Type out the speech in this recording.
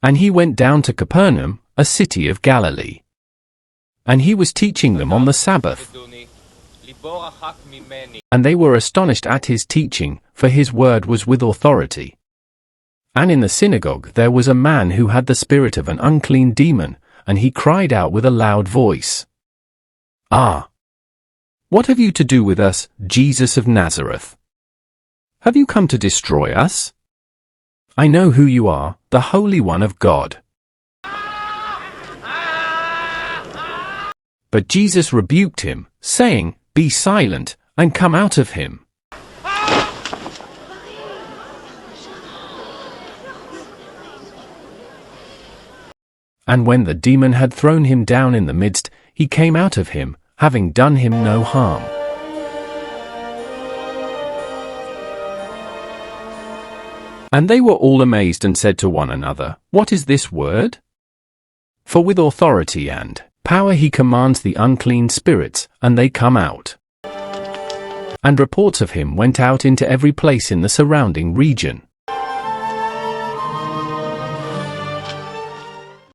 And he went down to Capernaum, a city of Galilee. And he was teaching them on the Sabbath. And they were astonished at his teaching, for his word was with authority. And in the synagogue there was a man who had the spirit of an unclean demon, and he cried out with a loud voice, "Ah! What have you to do with us, Jesus of Nazareth? Have you come to destroy us? I know who you are, the Holy One of God." But Jesus rebuked him, saying, "Be silent, and come out of him." And when the demon had thrown him down in the midst, he came out of him, having done him no harm. And they were all amazed and said to one another, "What is this word? For with authority and power he commands the unclean spirits, and they come out." And reports of him went out into every place in the surrounding region.